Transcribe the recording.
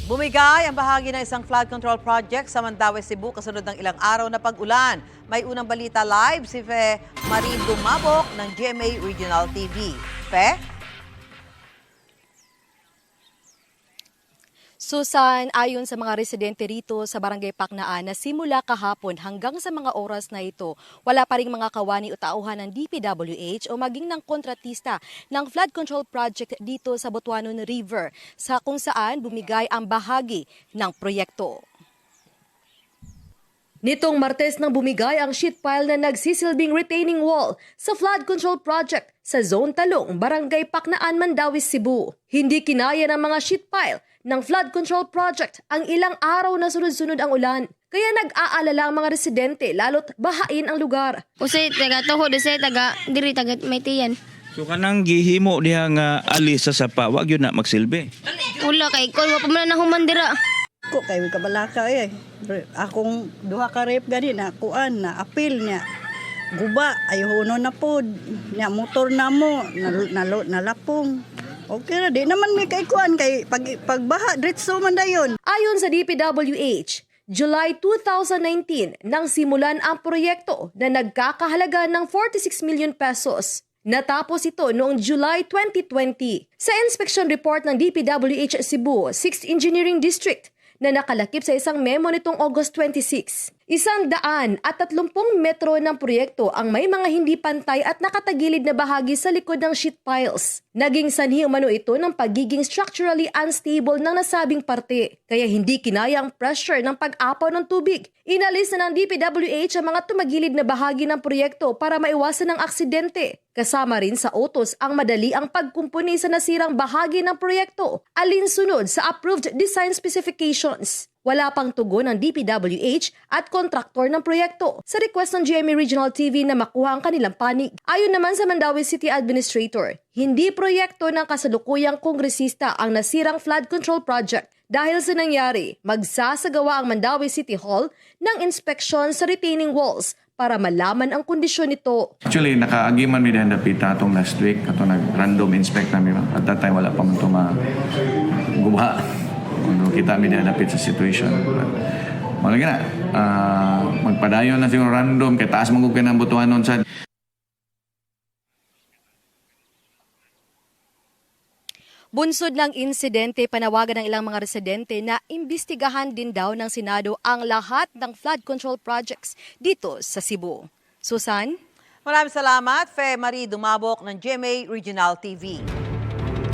Bumigay ang bahagi ng isang flood control project sa Mandaue, Cebu kasunod ng ilang araw na pag-ulan. May unang balita live si Fe Marie Dumabok ng GMA Regional TV. Fe? Susan, ayon sa mga residente rito sa Barangay Paknaan na simula kahapon hanggang sa mga oras na ito, wala pa ring mga kawani o tauhan ng DPWH o maging ng kontratista ng flood control project dito sa Butuanon River, sa kung saan bumigay ang bahagi ng proyekto. Nitong Martes nang bumigay ang sheet pile na nagsisilbing retaining wall sa flood control project sa Zone Talong, Barangay Paknaan, Mandaue, Cebu. Hindi kinaya ng mga sheet pile ng flood control project ang ilang araw na sunod-sunod ang ulan. Kaya nag-aalala ang mga residente lalo't bahain ang lugar. Usay taga toho diri taga Maytiyan. So kanang gihimo diha nga alis sa sapa, wag yun na magsilbi. Wala kay kon wa pa man nahuman dira. Ko kay kabalaka akong duha ka rep gani na kuan na apil niya guba ayuno na pod nya motor na mo nalapong okay na di naman may kay kuan kay pagbaha diretso man dayon. Ayon sa DPWH, July 2019 nang simulan ang proyekto na nagkakahalaga ng 46 million pesos. Natapos ito noong July 2020. Sa inspection report ng DPWH Cebu 6th Engineering District na nakalakip sa isang memo nitong August 26. 130 metro ng proyekto ang may mga hindi pantay at nakatagilid na bahagi sa likod ng sheet piles. Naging sanhi umano ito ng pagiging structurally unstable ng nasabing parte, kaya hindi kinaya ang pressure ng pag-apaw ng tubig. Inalis na ng DPWH ang mga tumagilid na bahagi ng proyekto para maiwasan ang aksidente. Kasama rin sa utos ang madali ang pagkumpuni sa nasirang bahagi ng proyekto, alinsunod sa approved design specifications. Wala pang tugon ng DPWH at kontraktor ng proyekto sa request ng GMA Regional TV na makuha ang kanilang panig. Ayon naman sa Mandaue City Administrator, hindi proyekto ng kasalukuyang kongresista ang nasirang flood control project. Dahil sa nangyari, magsasagawa ang Mandaue City Hall ng inspeksyon sa retaining walls para malaman ang kondisyon nito. Actually, nakaagiman mi dahil napita itong last week. Ito nag-random inspect namin. At that time, wala pa man ito gumawa. Kita mi dahil napit sa situation. Malagi na, magpadayon na siguro random. Kaya taas magugay ng Butuanon sa... Bunsod ng insidente, panawagan ng ilang mga residente na imbestigahan din daw ng Senado ang lahat ng flood control projects dito sa Cebu. Susan? Maraming salamat, Fe Marie Dumabok ng GMA Regional TV.